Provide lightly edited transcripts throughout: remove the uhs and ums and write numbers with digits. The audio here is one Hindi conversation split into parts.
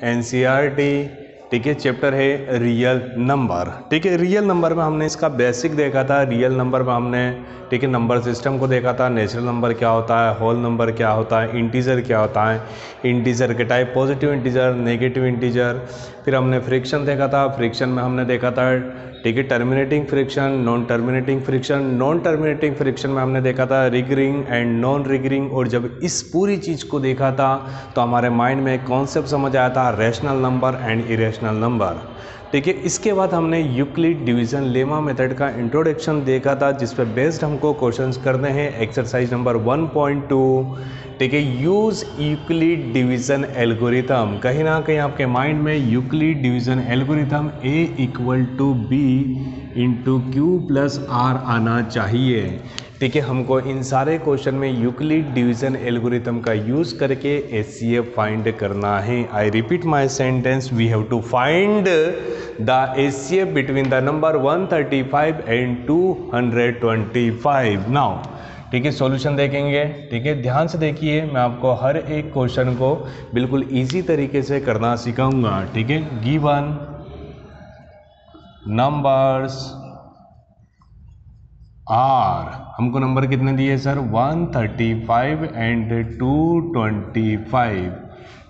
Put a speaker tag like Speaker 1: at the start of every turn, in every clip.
Speaker 1: एनसीईआरटी, ठीक है। चैप्टर है रियल नंबर, ठीक है। रियल नंबर में हमने इसका बेसिक देखा था। रियल नंबर में हमने, ठीक है, नंबर सिस्टम को देखा था। नेचुरल नंबर क्या होता है, होल नंबर क्या होता है, इंटीजर क्या होता है, इंटीजर के type positive integer, negative integer. फिर हमने फ्रिक्शन देखा था। फ्रिक्शन में हमने देखा था, ठीक है, terminating friction, non terminating friction. Non terminating friction में हमने देखा था रिगरिंग एंड नॉन रिगरिंग। और जब इस पूरी चीज़ को देखा था तो हमारे माइंड में कॉन्सेप्ट समझ आया था rational number and irrational number, ठीक है। इसके बाद हमने यूक्लिड डिवीज़न लेमा मेथड का इंट्रोडक्शन देखा था, जिस पे बेस्ड हमको क्वेश्चंस करने हैं। एक्सरसाइज नंबर 1.2, ठीक है, यूज़ यूक्लिड डिवीज़न एल्गोरिथम। कहीं ना कहीं आपके माइंड में Euclid division algorithm A=B into Q plus R आना चाहिए, ठीक है। हमको इन सारे क्वेश्चन में यूक्लिड डिवीज़न एल्गोरिथम का यूज़ करके HCF फाइंड करना है। I repeat my sentence, we have to find the HCF between the number 135 and 225 now, ठीक है। सॉल्यूशन देखेंगे, ठीक है। ध्यान से देखिए, मैं आपको हर एक क्वेश्चन को बिल्कुल इजी तरीके से करना सिखाऊंगा, ठीक है। गिवन नंबर्स आर, हमको नंबर कितने दिए सर, 135 एंड 225,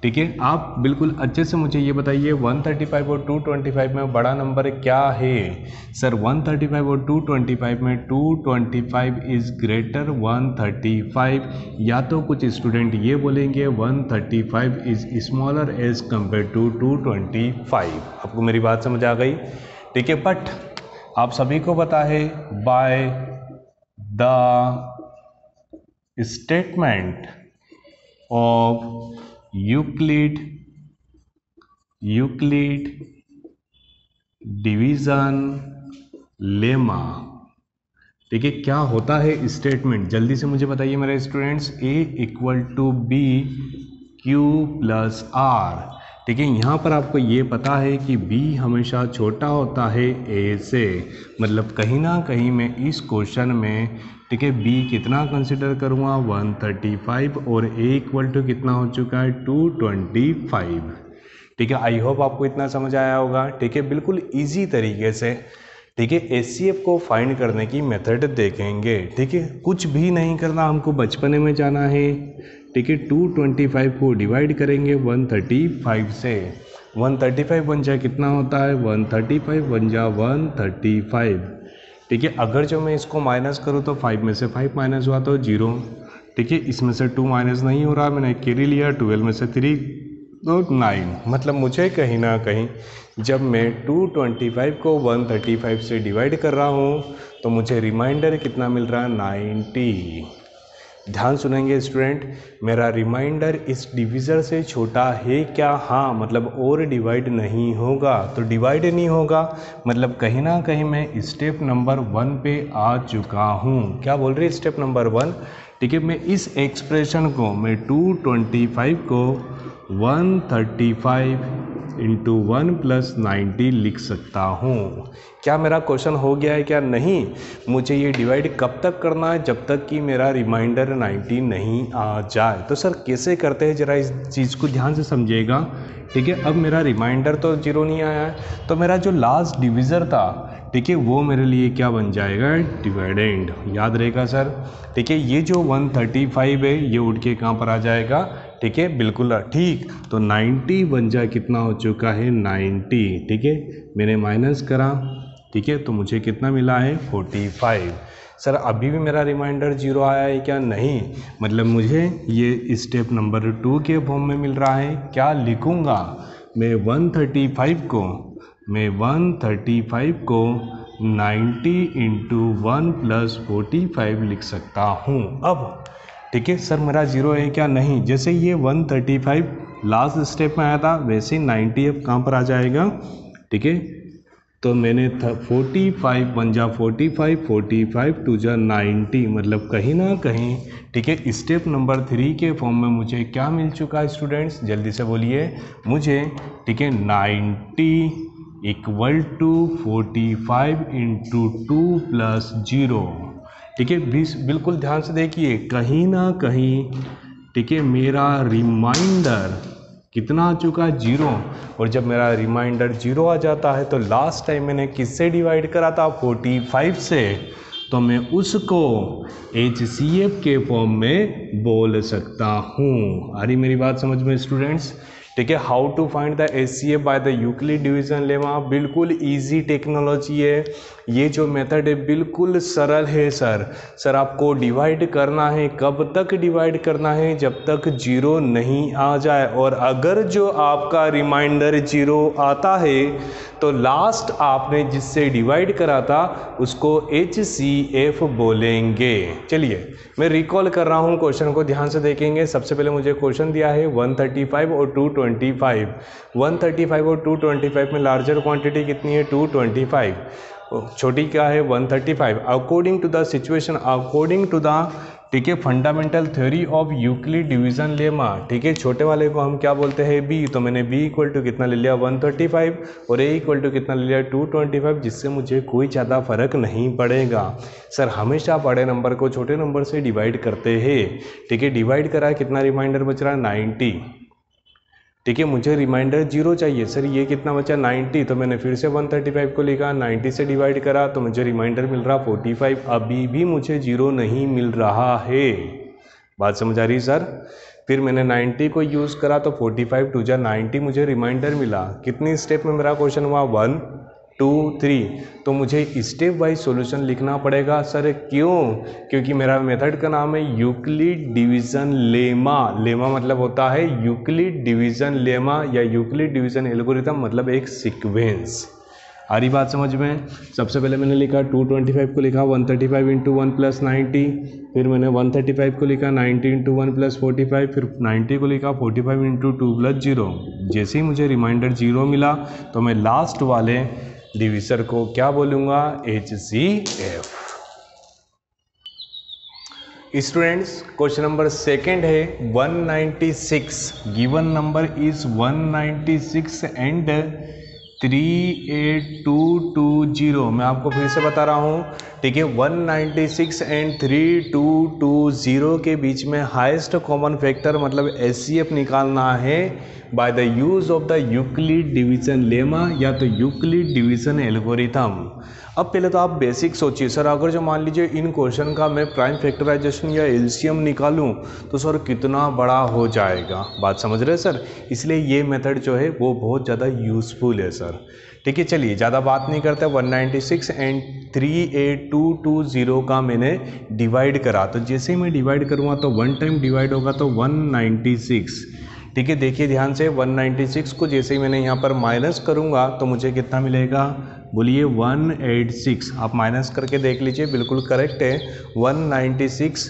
Speaker 1: ठीक है। आप बिल्कुल अच्छे से मुझे ये बताइए 135 और 225 में बड़ा नंबर क्या है सर। 135 और 225 में 225 इज ग्रेटर 135, या तो कुछ स्टूडेंट ये बोलेंगे 135 is smaller as compare to 225। आपको मेरी बात समझ आ गई, ठीक है। बट आप सभी को पता है by the statement of Euclid division lemma, ठीक है। क्या होता है स्टेटमेंट, जल्दी से मुझे बताइए मेरे students. A=B Q plus R, ठीक है। यहाँ पर आपको ये पता है कि B हमेशा छोटा होता है A से, मतलब कहीं ना कहीं मैं इस क्वेश्चन में, ठीक है, B कितना कंसिडर करूँगा 135 और A कितना हो चुका है 225, ठीक है। आई होप आपको इतना समझ आया होगा, ठीक है। बिल्कुल ईजी तरीके से, ठीक है, HCF को फाइंड करने की मेथड देखेंगे, ठीक है। कुछ भी नहीं करना, हमको बचपने में जाना है, ठीक है। 225 को डिवाइड करेंगे 135 से, 135 बन जाए कितना होता है 135 बन जा 135, ठीक है। अगर जो मैं इसको माइनस करूँ तो 5 में से 5 माइनस हुआ तो 0, ठीक है। इसमें से 2 माइनस नहीं हो रहा, मैंने कैरी लिया, 12 में से 3 तो 9, मतलब मुझे कहीं ना कहीं जब मैं 225 को 135 से डिवाइड कर रहा हूँ तो मुझे रिमाइंडर कितना मिल रहा है 90। ध्यान सुनेंगे स्टूडेंट, मेरा रिमाइंडर इस डिविज़र से छोटा है क्या, हाँ, मतलब और डिवाइड नहीं होगा, तो डिवाइड नहीं होगा मतलब कहीं ना कहीं मैं स्टेप नंबर 1 पे आ चुका हूँ। क्या बोल रही है स्टेप नंबर 1, ठीक है। मैं इस एक्सप्रेशन को, मैं 225 को 135 इंटू 1 प्लस 90 लिख सकता हूँ। क्या मेरा क्वेश्चन हो गया है क्या, नहीं। मुझे ये डिवाइड कब तक करना है, जब तक कि मेरा रिमाइंडर 90 नहीं आ जाए। तो सर कैसे करते हैं, ज़रा इस चीज़ को ध्यान से समझिएगा, ठीक है। अब मेरा रिमाइंडर तो 0 नहीं आया है, तो मेरा जो लास्ट डिविज़र था, ठीक है, वो मेरे लिए क्या बन जाएगा, डिवाइडेंड, याद रहेगा सर, ठीक है। ये जो 135 है ये उठ के कहाँ पर आ जाएगा, ठीक है, बिल्कुल ठीक। तो 90 बन जाए कितना हो चुका है 90, ठीक है। मैंने माइनस करा, ठीक है, तो मुझे कितना मिला है 45। सर अभी भी मेरा रिमाइंडर 0 आया है क्या, नहीं, मतलब मुझे ये स्टेप नंबर 2 के फॉर्म में मिल रहा है। क्या लिखूँगा मैं 135 को 90 इंटू 1 प्लस 45 लिख सकता हूँ। अब ठीक है सर मेरा 0 है क्या, नहीं। जैसे ये 135 लास्ट स्टेप में आया था वैसे ही 90 अब कहाँ पर आ जाएगा, ठीक है। तो मैंने 45 बन जा 45 टू जा 90, मतलब कहीं ना कहीं, ठीक है, स्टेप नंबर 3 के फॉर्म में मुझे क्या मिल चुका है स्टूडेंट्स, जल्दी से बोलिए मुझे, ठीक है। 90 इक्वल टू 45 इंटू 2 प्लस 0, ठीक है। बिल्कुल ध्यान से देखिए, कहीं ना कहीं, ठीक है, मेरा रिमाइंडर कितना आ चुका है 0। और जब मेरा रिमाइंडर 0 आ जाता है तो लास्ट टाइम मैंने किससे डिवाइड करा था 45 से, तो मैं उसको HCF के फॉर्म में बोल सकता हूँ। आ रही मेरी बात समझ में स्टूडेंट्स? ठीक है, how to find the HCF by the Euclid division lemma, बिल्कुल इजी टेक्नोलॉजी है। ये जो मेथड है बिल्कुल सरल है सर आपको डिवाइड करना है, कब तक डिवाइड करना है, जब तक 0 नहीं आ जाए। और अगर जो आपका रिमाइंडर 0 आता है तो लास्ट आपने जिससे डिवाइड करा था उसको HCF बोलेंगे। चलिए मैं रिकॉल कर रहा हूँ, क्वेश्चन को ध्यान से देखेंगे। सबसे पहले मुझे क्वेश्चन दिया है 135 और 225। 135 और 225 में लार्जर क्वांटिटी कितनी है 225, छोटी क्या है 135। According to the situation, according to the, ठीक है, fundamental theory of Euclid division lemma, ठीक है, छोटे वाले को हम क्या बोलते हैं b, तो मैंने b इक्वल टू कितना ले लिया 135 और a इक्वल टू कितना ले लिया 225, जिससे मुझे कोई ज़्यादा फर्क नहीं पड़ेगा। सर हमेशा बड़े नंबर को छोटे नंबर से डिवाइड करते हैं। ठीक है, डिवाइड करा, कितना रिमाइंडर बच रहा है 90। ठीक है, मुझे रिमाइंडर 0 चाहिए। सर ये कितना बचा 90, तो मैंने फिर से 135 को लिखा, 90 से डिवाइड करा तो मुझे रिमाइंडर मिल रहा 45। अभी भी मुझे 0 नहीं मिल रहा है। बात समझ आ रही सर? फिर मैंने 90 को यूज़ करा तो 45 टू जा 90 मुझे रिमाइंडर मिला। कितनी स्टेप में मेरा क्वेश्चन हुआ 1 2 3, तो मुझे स्टेप वाइज सॉल्यूशन लिखना पड़ेगा। सर क्यों? क्योंकि मेरा मेथड का नाम है यूक्लिड डिवीजन लेमा। लेमा मतलब होता है यूक्लिड डिवीजन लेमा या यूक्लिड डिवीजन एल्गोरिथम, मतलब एक सीक्वेंस। आ रही बात समझ में? सबसे पहले मैंने लिखा 225 को लिखा 135 इंटू 1 प्लस 90, फिर मैंने 135 को लिखा 90 इंटू 1 प्लस 45, फिर 90 को लिखा 45 इंटू 2 प्लस 0। जैसे ही मुझे रिमाइंडर 0 मिला तो मैं लास्ट वाले डिविजर को क्या बोलूँगा HCF। Students question number second है 196। Given number is 196 and 38220। मैं आपको फिर से बता रहा हूँ, ठीक है, 196 एंड 3220 के बीच में हाईएस्ट कॉमन फैक्टर मतलब HCF निकालना है by the use of the Euclid division lemma या तो यूक्लिड डिवीजन एल्गोरिथम। अब पहले तो आप बेसिक सोचिए सर, अगर जो मान लीजिए इन क्वेश्चन का मैं प्राइम फैक्टराइजेशन या LCM निकालूं तो सर कितना बड़ा हो जाएगा। बात समझ रहे हैं सर? इसलिए ये मेथड जो है वो बहुत ज़्यादा यूज़फुल है सर। ठीक है, चलिए ज़्यादा बात नहीं करते। 196 एंड 38220 का मैंने डिवाइड करा, तो जैसे ही मैं डिवाइड करूँगा तो 1 टाइम डिवाइड होगा तो 196। ठीक है, देखिए ध्यान से, 196 को जैसे ही मैंने यहाँ पर माइनस करूँगा तो मुझे कितना मिलेगा, बोलिए 186। आप माइनस करके देख लीजिए, बिल्कुल करेक्ट है। 196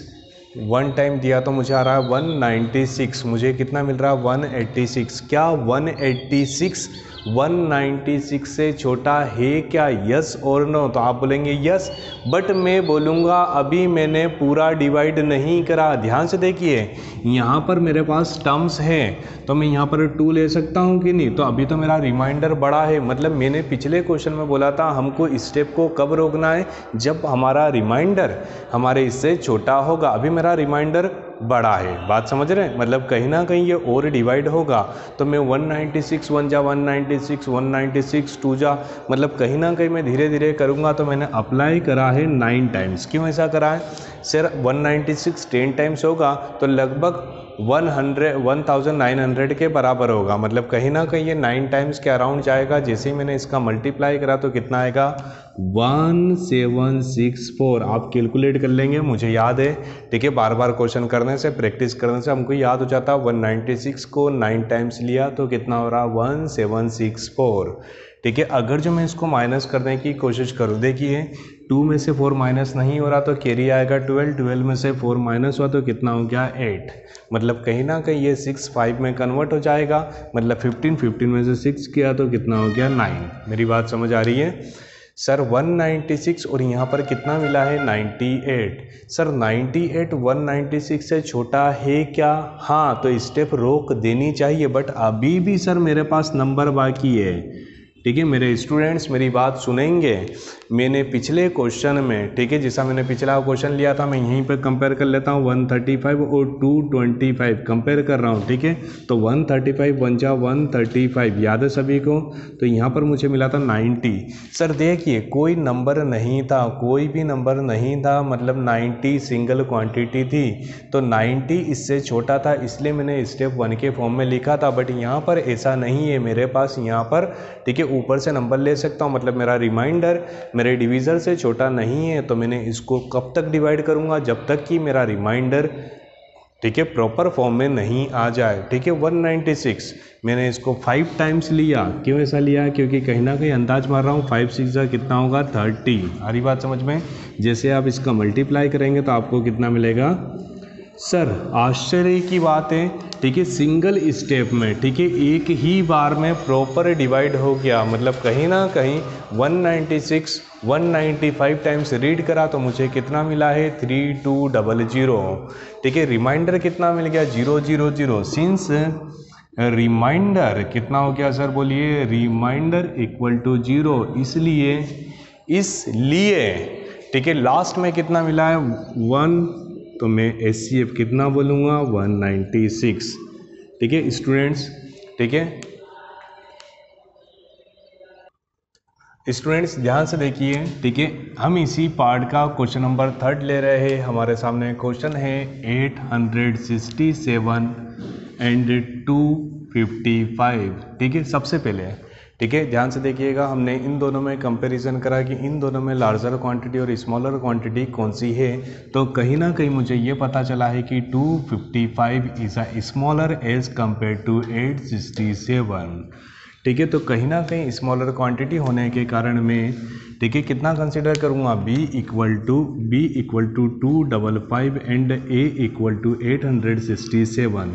Speaker 1: 1 टाइम दिया तो मुझे आ रहा है 196, मुझे कितना मिल रहा है 186। क्या 186 196 से छोटा है क्या? यस और नो? तो आप बोलेंगे यस, बट मैं बोलूँगा अभी मैंने पूरा डिवाइड नहीं करा। ध्यान से देखिए, यहाँ पर मेरे पास टर्म्स है तो मैं यहाँ पर 2 ले सकता हूँ कि नहीं? तो अभी तो मेरा रिमाइंडर बड़ा है, मतलब मैंने पिछले क्वेश्चन में बोला था हमको स्टेप को कब रोकना है, जब हमारा रिमाइंडर हमारे इससे छोटा होगा। अभी मेरा रिमाइंडर बड़ा है। बात समझ रहे हैं? मतलब कहीं ना कहीं ये और डिवाइड होगा तो मैं 196 1 जा 196 196 2 जा, मतलब कहीं ना कहीं मैं धीरे धीरे करूँगा। तो मैंने अप्लाई करा है 9 टाइम्स। क्यों ऐसा करा है सर? 196 10 टाइम्स होगा तो लगभग 1900 के बराबर होगा, मतलब कहीं ना कहीं ये 9 टाइम्स के अराउंड जाएगा। जैसे ही मैंने इसका मल्टीप्लाई करा तो कितना आएगा 1764। आप कैलकुलेट कर लेंगे, मुझे याद है। ठीक है, बार बार क्वेश्चन करने से, प्रैक्टिस करने से हमको याद हो जाता। 196 को 9 टाइम्स लिया तो कितना हो रहा 1764। ठीक है, अगर जो मैं इसको माइनस करने की कोशिश करूँ, देखिए 2 में से 4 माइनस नहीं हो रहा तो कैरी आएगा 12, 12 में से 4 माइनस हुआ तो कितना हो गया 8, मतलब कहीं ना कहीं ये 6 5 में कन्वर्ट हो जाएगा, मतलब 15, 15 में से 6 किया तो कितना हो गया 9। मेरी बात समझ आ रही है सर? 196 और यहाँ पर कितना मिला है 98। सर 98 196 से छोटा है क्या? हाँ, तो स्टेप रोक देनी चाहिए, बट अभी भी सर मेरे पास नंबर बाकी है। ठीक है मेरे स्टूडेंट्स, मेरी बात सुनेंगे। मैंने पिछले क्वेश्चन में, ठीक है, जैसा मैंने पिछला क्वेश्चन लिया था, मैं यहीं पर कंपेयर कर लेता हूँ 135 और 225 कंपेयर कर रहा हूँ, ठीक है। तो 135 वन जा 135, याद है सभी को। तो यहाँ पर मुझे मिला था 90। सर देखिए कोई नंबर नहीं था, कोई भी नंबर नहीं था, मतलब 90 सिंगल क्वांटिटी थी, तो 90 इससे छोटा था, इसलिए मैंने स्टेप 1 के फॉर्म में लिखा था। बट यहाँ पर ऐसा नहीं है मेरे पास, यहाँ पर ठीक है ऊपर से नंबर ले सकता हूँ, मतलब मेरा रिमाइंडर मेरे डिवीज़र से छोटा नहीं है, तो मैंने इसको कब तक डिवाइड करूँगा, जब तक कि मेरा रिमाइंडर ठीक है प्रॉपर फॉर्म में नहीं आ जाए। ठीक है 196 मैंने इसको 5 टाइम्स लिया। क्यों ऐसा लिया, क्योंकि कहीं ना कहीं अंदाज मार रहा हूँ 5 6 जा कितना होगा 30। आ रही बात समझ में। जैसे आप इसका मल्टीप्लाई करेंगे तो आपको कितना मिलेगा। सर आश्चर्य की बात है, ठीक है सिंगल स्टेप में, ठीक है एक ही बार में प्रॉपर डिवाइड हो गया, मतलब कहीं ना कहीं 196 195 टाइम्स रीड करा तो मुझे कितना मिला है 3200। ठीक है रिमाइंडर कितना मिल गया 000। सिंस रिमाइंडर कितना हो गया सर बोलिए, रिमाइंडर इक्वल टू 0, इसलिए ठीक है लास्ट में कितना मिला है 1, तो मैं HCF कितना बोलूँगा 196। ठीक है स्टूडेंट्स, ठीक है स्टूडेंट्स ध्यान से देखिए, ठीक है हम इसी पार्ट का क्वेश्चन नंबर 3 ले रहे हैं। हमारे सामने क्वेश्चन है 867 एंड 255। ठीक है सबसे पहले ठीक है ध्यान से देखिएगा, हमने इन दोनों में कंपैरिजन करा कि इन दोनों में लार्जर क्वांटिटी और स्मॉलर क्वांटिटी कौन सी है। तो कहीं ना कहीं मुझे ये पता चला है कि 255 is a smaller as compare to 867। ठीक है तो कहीं ना कहीं स्मॉलर क्वांटिटी होने के कारण मैं ठीक है कितना कंसिडर करूँगा B equal to 255 and A equal to 867।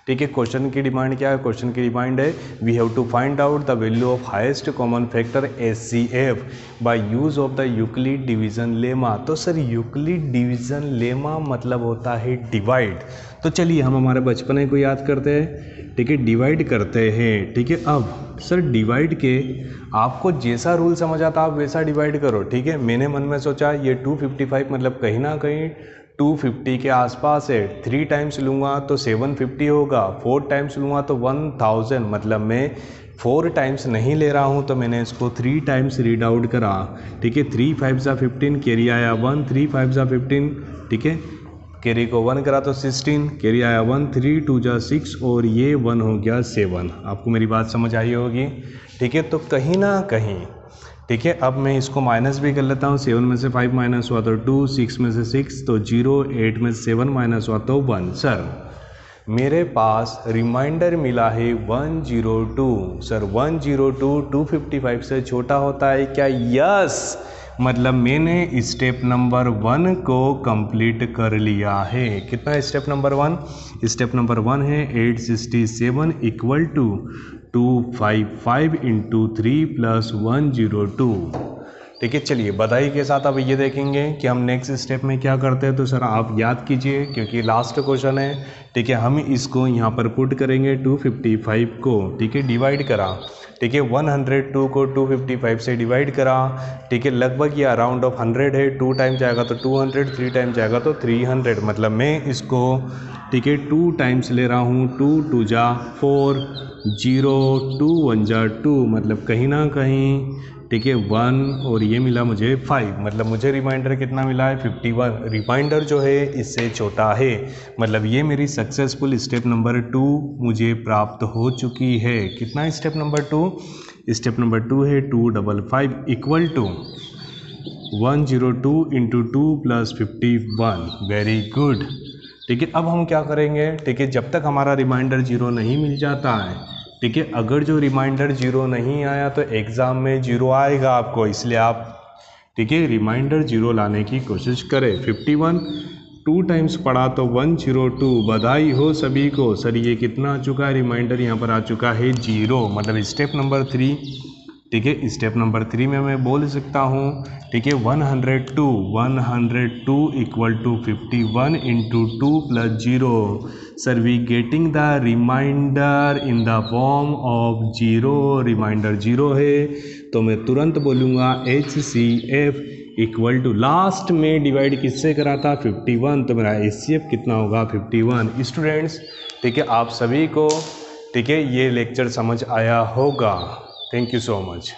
Speaker 1: ठीक है क्वेश्चन की डिमांड क्या है, क्वेश्चन की डिमांड है we have to find out the value of highest common factor HCF by use of the Euclid division lemma. तो सर यूक्लिड डिवीजन लेमा मतलब होता है डिवाइड। तो चलिए हम हमारे बचपने को याद करते हैं, ठीक है डिवाइड करते हैं। ठीक है अब सर डिवाइड के आपको जैसा रूल समझ आता आप वैसा डिवाइड करो। ठीक है मैंने मन में सोचा ये 255 मतलब कहीं ना कहीं 250 के आसपास है, 3 टाइम्स लूँगा तो 750 होगा, 4 टाइम्स लूँगा तो 1000, मतलब मैं 4 टाइम्स नहीं ले रहा हूँ, तो मैंने इसको 3 टाइम्स रीड आउट करा। ठीक है 3 5 जा 15, कैरी आया 1, 3 5 जा 15, ठीक है कैरी को 1 करा तो 16, कैरी आया 1, 3 2 जा 6 और ये 1 हो गया 7। आपको मेरी बात समझ आई होगी। ठीक है तो कहीं ना कहीं ठीक है अब मैं इसको माइनस भी कर लेता हूँ, 7 में से 5 माइनस हुआ तो 2, 6 में से 6 तो 0, 8 में से 7 माइनस हुआ तो 1। सर मेरे पास रिमाइंडर मिला है 102। सर 102 255 से छोटा होता है क्या? यस, मतलब मैंने स्टेप नंबर 1 को कंप्लीट कर लिया है। कितना स्टेप नंबर 1? स्टेप नंबर 1 है 867 इक्वल टू 255 इंटू 3 प्लस 102। ठीक है चलिए बधाई के साथ अब ये देखेंगे कि हम नेक्स्ट स्टेप में क्या करते हैं। तो सर आप याद कीजिए क्योंकि लास्ट क्वेश्चन है। ठीक है हम इसको यहाँ पर पुट करेंगे 255 को, ठीक है डिवाइड करा, ठीक है 102 को 255 से डिवाइड करा, ठीक है लगभग ये अराउंड ऑफ 100 है, 2 टाइम जाएगा तो 200, 3 टाइम जाएगा तो 300, मतलब मैं इसको ठीक है 2 टाइम्स ले रहा हूँ, 2 2 जा 4, 0 2 1 जा 2, मतलब कहीं ना कहीं ठीक है 1 और ये मिला मुझे 5, मतलब मुझे रिमाइंडर कितना मिला है 51। रिमाइंडर जो है इससे छोटा है, मतलब ये मेरी सक्सेसफुल स्टेप नंबर 2 मुझे प्राप्त हो चुकी है। कितना स्टेप नंबर 2? स्टेप नंबर 2 है 255 equal to 102 into 2 plus 51। Very good. ठीक है अब हम क्या करेंगे, ठीक है जब तक हमारा रिमाइंडर 0 नहीं मिल जाता है, ठीक है अगर जो रिमाइंडर 0 नहीं आया तो एग्ज़ाम में 0 आएगा आपको, इसलिए आप ठीक है रिमाइंडर 0 लाने की कोशिश करें। 51 2 टाइम्स पढ़ा तो 102, बधाई हो सभी को। सर ये कितना आ चुका है रिमाइंडर, यहाँ पर आ चुका है 0, मतलब स्टेप नंबर 3 ठीक है। स्टेप नंबर 3 में मैं बोल सकता हूँ, ठीक है, 102 equal to 51 into 2 plus 0। Sir we getting the remainder in the form of 0, remainder 0 है, तो मैं तुरंत बोलूँगा HCF इक्वल टू, लास्ट में डिवाइड किससे करा था 51, तो मेरा HCF कितना होगा 51। स्टूडेंट्स, ठीक है, आप सभी को, ठीक है, ये लेक्चर समझ आया होगा। Thank you so much.